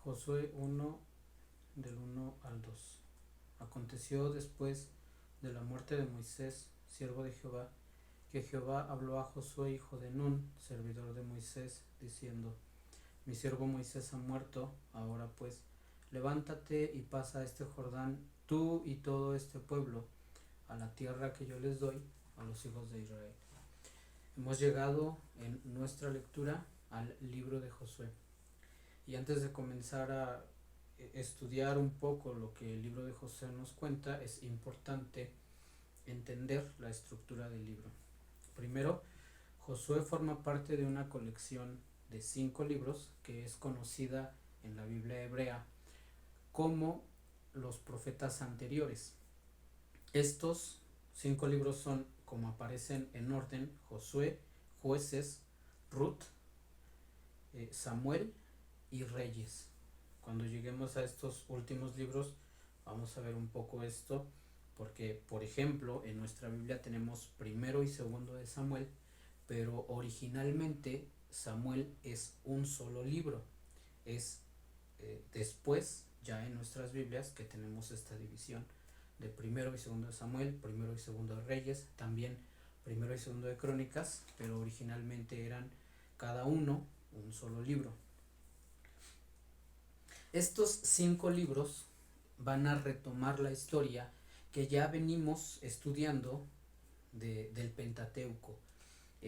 Josué 1 del 1 al 2. Aconteció después de la muerte de Moisés, siervo de Jehová, que Jehová habló a Josué, hijo de Nun, servidor de Moisés, diciendo: Mi siervo Moisés ha muerto, ahora pues, levántate y pasa este Jordán, tú y todo este pueblo, a la tierra que yo les doy a los hijos de Israel. Hemos llegado en nuestra lectura al libro de Josué. Y antes de comenzar a estudiar un poco lo que el libro de Josué nos cuenta, es importante entender la estructura del libro. Primero, Josué forma parte de una colección de 5 libros que es conocida en la Biblia hebrea como los profetas anteriores. Estos 5 libros son, como aparecen en orden, Josué, Jueces, Ruth, Samuel y Reyes. Cuando lleguemos a estos últimos libros vamos a ver un poco esto, porque por ejemplo en nuestra Biblia tenemos primero y segundo de Samuel, pero originalmente Samuel es un solo libro. Es después ya en nuestras Biblias que tenemos esta división de primero y segundo de Samuel, primero y segundo de Reyes, también primero y segundo de Crónicas, pero originalmente eran cada uno un solo libro. Estos 5 libros van a retomar la historia que ya venimos estudiando del Pentateuco,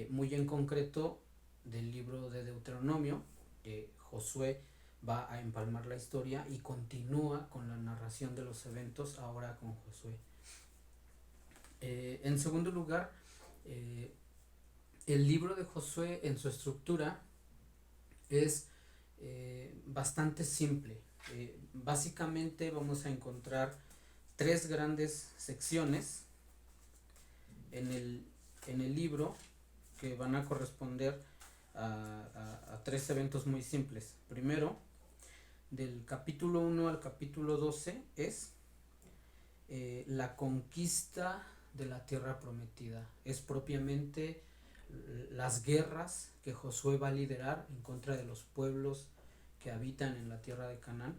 muy en concreto del libro de Deuteronomio. Josué va a empalmar la historia y continúa con la narración de los eventos ahora con Josué. En segundo lugar, el libro de Josué en su estructura es bastante simple. Básicamente vamos a encontrar 3 grandes secciones en el libro que van a corresponder a 3 eventos muy simples. Primero, del capítulo 1 al capítulo 12 es la conquista de la tierra prometida. Es propiamente las guerras que Josué va a liderar en contra de los pueblos que habitan en la tierra de Canaán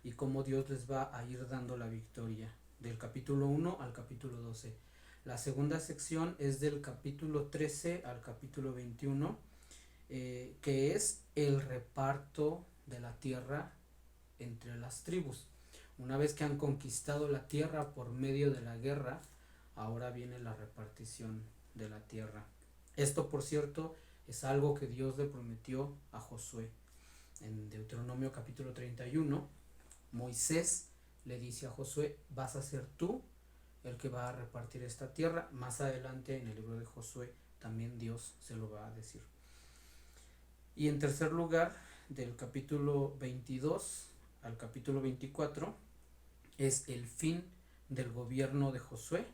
y cómo Dios les va a ir dando la victoria, del capítulo 1 al capítulo 12. La segunda sección es del capítulo 13 al capítulo 21, que es el reparto de la tierra entre las tribus. Una vez que han conquistado la tierra por medio de la guerra, ahora viene la repartición de la tierra. Esto, por cierto, es algo que Dios le prometió a Josué. En Deuteronomio capítulo 31, Moisés le dice a Josué: vas a ser tú el que va a repartir esta tierra. Más adelante en el libro de Josué también Dios se lo va a decir. Y en tercer lugar, del capítulo 22 al capítulo 24 es el fin del gobierno de Josué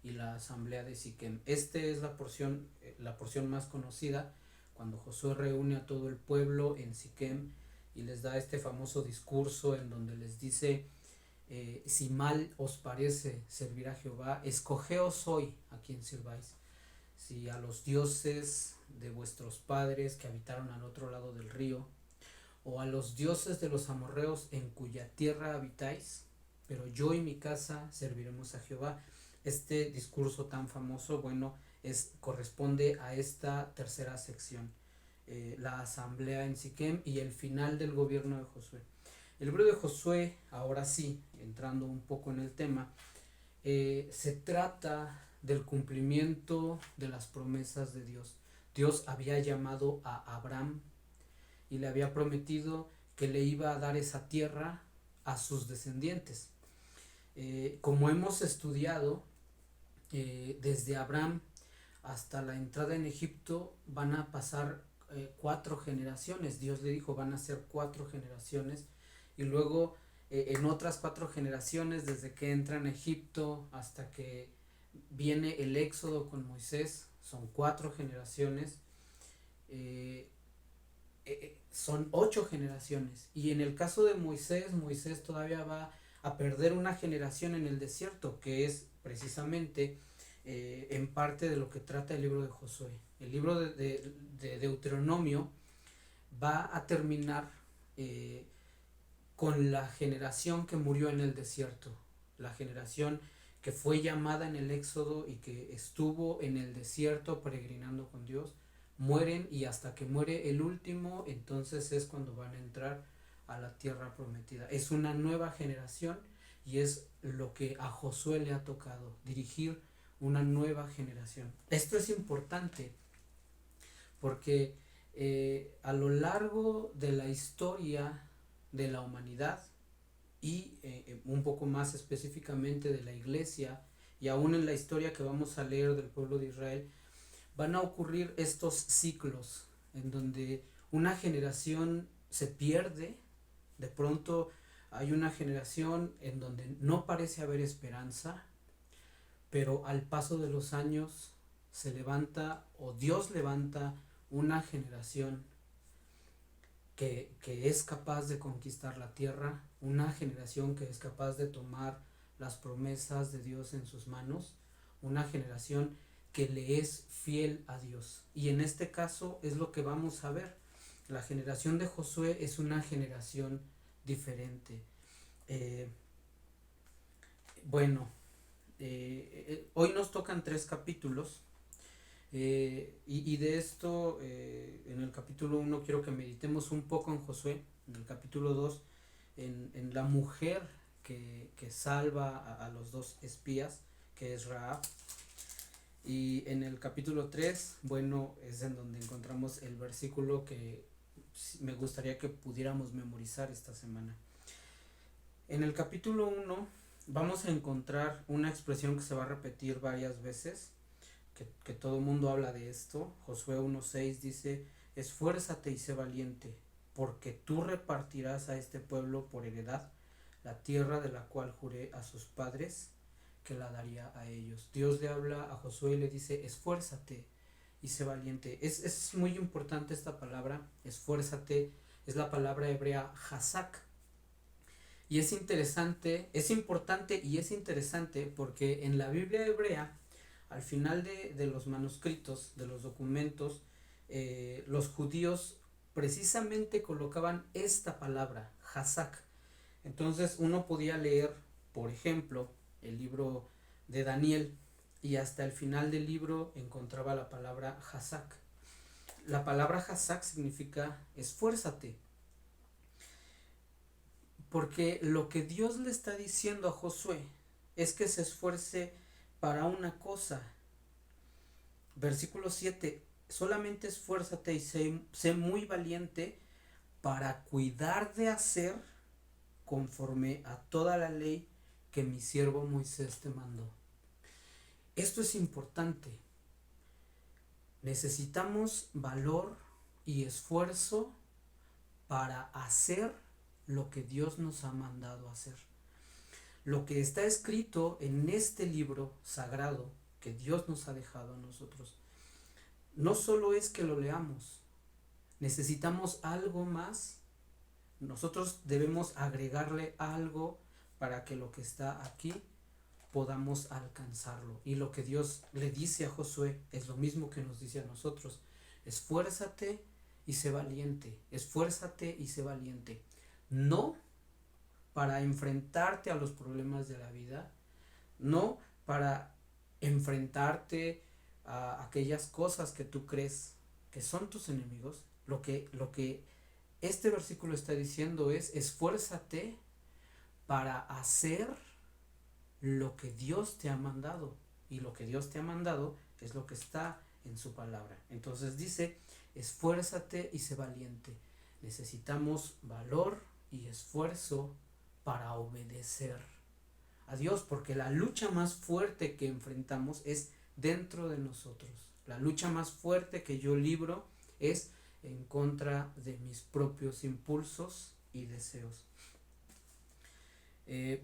y la asamblea de Siquem. Esta es la porción más conocida, cuando Josué reúne a todo el pueblo en Siquem y les da este famoso discurso en donde les dice: si mal os parece servir a Jehová, escogeos hoy a quien sirváis, si a los dioses de vuestros padres que habitaron al otro lado del río, o a los dioses de los amorreos en cuya tierra habitáis, pero yo y mi casa serviremos a Jehová. Este discurso tan famoso, bueno, corresponde a esta tercera sección, la asamblea en Siquem y el final del gobierno de Josué. El libro de Josué, ahora sí, entrando un poco en el tema, se trata del cumplimiento de las promesas de Dios. Dios había llamado a Abraham y le había prometido que le iba a dar esa tierra a sus descendientes. Como hemos estudiado, desde Abraham hasta la entrada en Egipto van a pasar 4 generaciones. Dios le dijo: van a ser 4 generaciones, y luego en otras 4 generaciones, desde que entran a Egipto hasta que viene el éxodo con Moisés, son 4 generaciones. Son 8 generaciones, y en el caso de Moisés todavía va a perder una generación en el desierto, que es precisamente en parte de lo que trata el libro de Josué. El libro de Deuteronomio va a terminar con la generación que murió en el desierto, la generación que fue llamada en el Éxodo y que estuvo en el desierto peregrinando con Dios, mueren y hasta que muere el último, entonces es cuando van a entrar a la tierra prometida. Es una nueva generación y es lo que a Josué le ha tocado, dirigir una nueva generación. Esto es importante porque a lo largo de la historia de la humanidad y un poco más específicamente de la iglesia y aún en la historia que vamos a leer del pueblo de Israel, van a ocurrir estos ciclos en donde una generación se pierde, de pronto hay una generación en donde no parece haber esperanza, pero al paso de los años se levanta o Dios levanta una generación que es capaz de conquistar la tierra, una generación que es capaz de tomar las promesas de Dios en sus manos, una generación que le es fiel a Dios. Y en este caso es lo que vamos a ver. La generación de Josué es una generación diferente. Eh, bueno, hoy nos tocan 3 capítulos. Y de esto, en el capítulo 1 quiero que meditemos un poco en Josué, en el capítulo 2 en la mujer que salva a los 2 espías, que es Rahab, y en el capítulo 3, bueno, es en donde encontramos el versículo que me gustaría que pudiéramos memorizar esta semana. En el capítulo 1 vamos a encontrar una expresión que se va a repetir varias veces, que todo el mundo habla de esto. Josué 1:6 dice: esfuérzate y sé valiente, porque tú repartirás a este pueblo por heredad la tierra de la cual juré a sus padres que la daría a ellos. Dios le habla a Josué y le dice: esfuérzate y sé valiente. Es muy importante esta palabra, esfuérzate, es la palabra hebrea hazak. Y es interesante, es importante y es interesante porque en la Biblia hebrea, al final de los manuscritos, de los documentos, los judíos precisamente colocaban esta palabra, hazak. Entonces uno podía leer, por ejemplo, el libro de Daniel y hasta el final del libro encontraba la palabra hazak. La palabra hazak significa esfuérzate. Porque lo que Dios le está diciendo a Josué es que se esfuerce para una cosa. Versículo 7, solamente esfuérzate y sé muy valiente para cuidar de hacer conforme a toda la ley que mi siervo Moisés te mandó. Esto es importante. Necesitamos valor y esfuerzo para hacer lo que Dios nos ha mandado hacer. Lo que está escrito en este libro sagrado que Dios nos ha dejado a nosotros, no solo es que lo leamos, necesitamos algo más. Nosotros debemos agregarle algo para que lo que está aquí podamos alcanzarlo. Y lo que Dios le dice a Josué es lo mismo que nos dice a nosotros: esfuérzate y sé valiente, esfuérzate y sé valiente. No para enfrentarte a los problemas de la vida, no para enfrentarte a aquellas cosas que tú crees que son tus enemigos. Lo que este versículo está diciendo es: esfuérzate para hacer lo que Dios te ha mandado. Y lo que Dios te ha mandado es lo que está en su palabra. Entonces dice: esfuérzate y sé valiente. Necesitamos valor y esfuerzo para obedecer a Dios, porque la lucha más fuerte que enfrentamos es dentro de nosotros. La lucha más fuerte que yo libro es en contra de mis propios impulsos y deseos.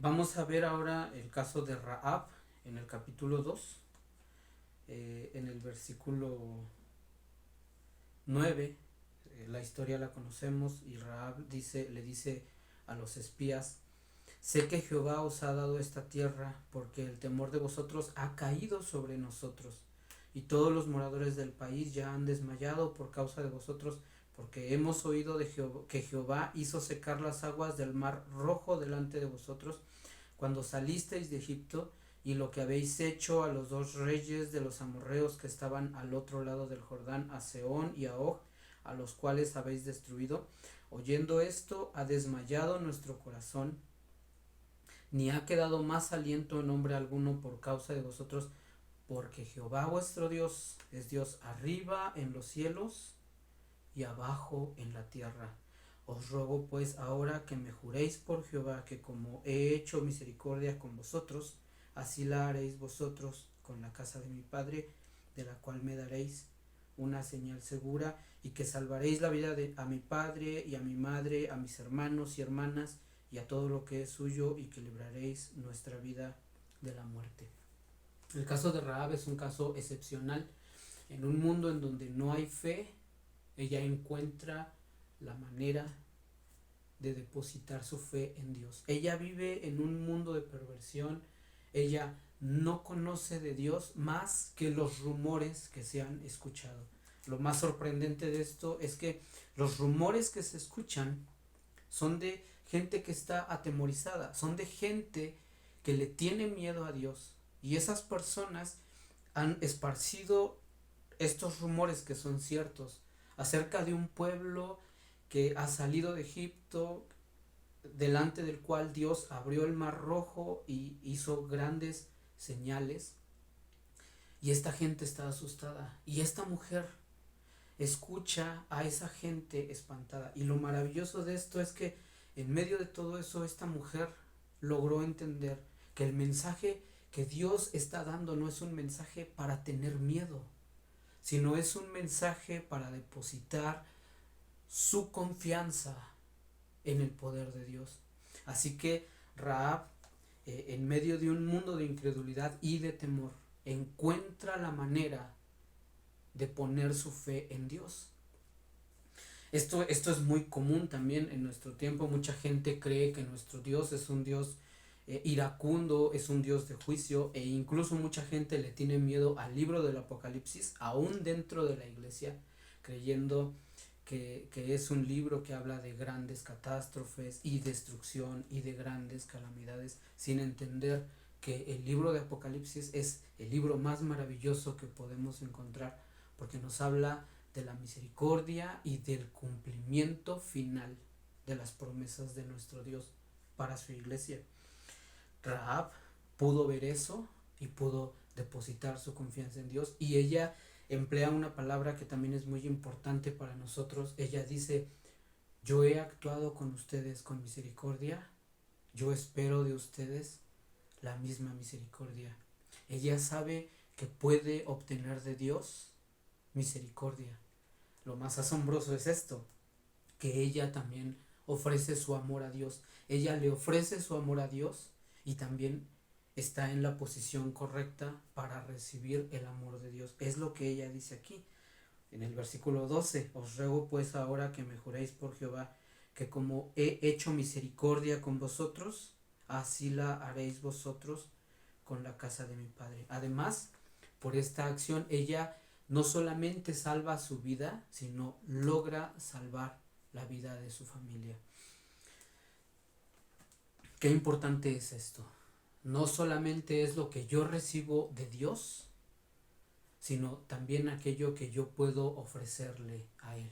Vamos a ver ahora el caso de Rahab en el capítulo 2, en el versículo 9. La historia la conocemos y Rahab le dice a los espías: sé que Jehová os ha dado esta tierra porque el temor de vosotros ha caído sobre nosotros y todos los moradores del país ya han desmayado por causa de vosotros, porque hemos oído de que Jehová hizo secar las aguas del mar rojo delante de vosotros cuando salisteis de Egipto, y lo que habéis hecho a los dos reyes de los amorreos que estaban al otro lado del Jordán, a Sehón y a Og, a los cuales habéis destruido. Oyendo esto, ha desmayado nuestro corazón, ni ha quedado más aliento en hombre alguno por causa de vosotros, porque Jehová vuestro Dios es Dios arriba en los cielos y abajo en la tierra. Os ruego pues ahora que me juréis por Jehová que como he hecho misericordia con vosotros, así la haréis vosotros con la casa de mi padre, de la cual me daréis una señal segura, y que salvaréis la vida a mi padre y a mi madre, a mis hermanos y hermanas, y a todo lo que es suyo, y que libraréis nuestra vida de la muerte. El caso de Rahab es un caso excepcional. En un mundo en donde no hay fe, ella encuentra la manera de depositar su fe en Dios. Ella vive en un mundo de perversión. Ella no conoce de Dios más que los rumores que se han escuchado. Lo más sorprendente de esto es que los rumores que se escuchan son de gente que está atemorizada, son de gente que le tiene miedo a Dios, y esas personas han esparcido estos rumores que son ciertos acerca de un pueblo que ha salido de Egipto, delante del cual Dios abrió el mar rojo y hizo grandes señales, y esta gente está asustada, y esta mujer escucha a esa gente espantada. Y lo maravilloso de esto es que en medio de todo eso esta mujer logró entender que el mensaje que Dios está dando no es un mensaje para tener miedo, sino es un mensaje para depositar su confianza en el poder de Dios. Así que Rahab, en medio de un mundo de incredulidad y de temor, encuentra la manera de poner su fe en Dios. Esto es muy común también en nuestro tiempo. Mucha gente cree que nuestro Dios es un Dios iracundo, es un Dios de juicio, e incluso mucha gente le tiene miedo al libro del Apocalipsis, aún dentro de la iglesia, creyendo que es un libro que habla de grandes catástrofes y destrucción y de grandes calamidades, sin entender que el libro de Apocalipsis es el libro más maravilloso que podemos encontrar, porque nos habla de la misericordia y del cumplimiento final de las promesas de nuestro Dios para su iglesia. Rahab pudo ver eso y pudo depositar su confianza en Dios, y ella emplea una palabra que también es muy importante para nosotros. Ella dice: yo he actuado con ustedes con misericordia, yo espero de ustedes la misma misericordia. Ella sabe que puede obtener de Dios misericordia. Lo más asombroso es esto, que ella también ofrece su amor a Dios. Ella le ofrece su amor a Dios y también está en la posición correcta para recibir el amor de Dios. Es lo que ella dice aquí en el versículo 12: os ruego pues ahora que me juréis por Jehová que como he hecho misericordia con vosotros, así la haréis vosotros con la casa de mi padre. Además, por esta acción ella no solamente salva su vida, sino logra salvar la vida de su familia. Qué importante es esto. No solamente es lo que yo recibo de Dios, sino también aquello que yo puedo ofrecerle a Él.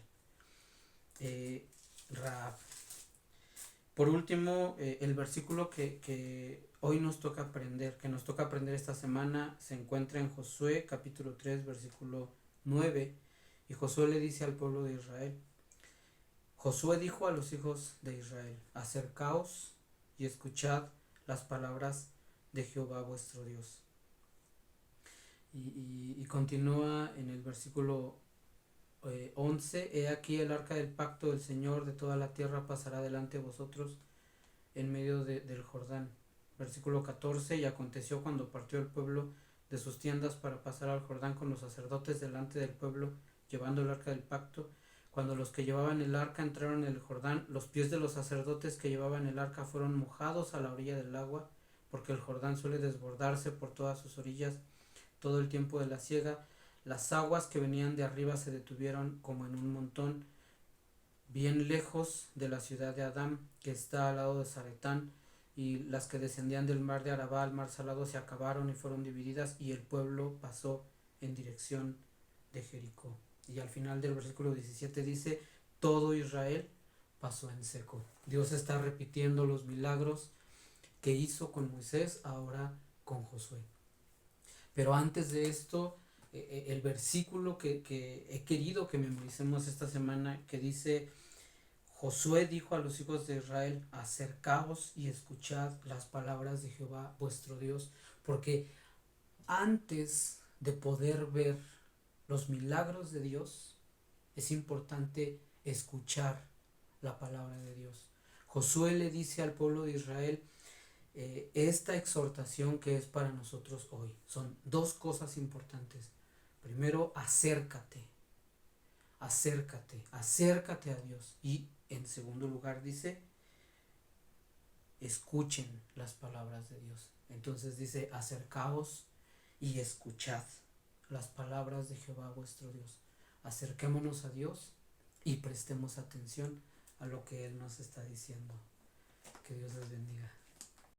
Rahab. Por último, el versículo que hoy nos toca aprender, que nos toca aprender esta semana, se encuentra en Josué capítulo 3, versículo 9, y Josué le dice al pueblo de Israel: Josué dijo a los hijos de Israel: acercaos y escuchad las palabras de Jehová vuestro Dios. Y continúa en el versículo 11: he aquí el arca del pacto del Señor de toda la tierra pasará delante de vosotros en medio del Jordán. Versículo 14: y aconteció cuando partió el pueblo de sus tiendas para pasar al Jordán con los sacerdotes delante del pueblo, llevando el arca del pacto, cuando los que llevaban el arca entraron en el Jordán, los pies de los sacerdotes que llevaban el arca fueron mojados a la orilla del agua, porque el Jordán suele desbordarse por todas sus orillas todo el tiempo de la siega. Las aguas que venían de arriba se detuvieron como en un montón, bien lejos de la ciudad de Adán, que está al lado de Zaretán, y las que descendían del mar de Arabá al mar Salado se acabaron y fueron divididas, y el pueblo pasó en dirección de Jericó. Y al final del versículo 17 dice, todo Israel pasó en seco. Dios está repitiendo los milagros que hizo con Moisés, ahora con Josué. Pero antes de esto, el versículo que he querido que memoricemos esta semana, que dice, Josué dijo a los hijos de Israel, acercaos y escuchad las palabras de Jehová vuestro Dios, porque antes de poder ver los milagros de Dios, es importante escuchar la palabra de Dios. Josué le dice al pueblo de Israel esta exhortación que es para nosotros hoy. Son dos cosas importantes. Primero, acércate a Dios. Y en segundo lugar dice, escuchen las palabras de Dios. Entonces dice, acercaos y escuchad las palabras de Jehová vuestro Dios. Acerquémonos a Dios y prestemos atención a lo que Él nos está diciendo. Que Dios les bendiga.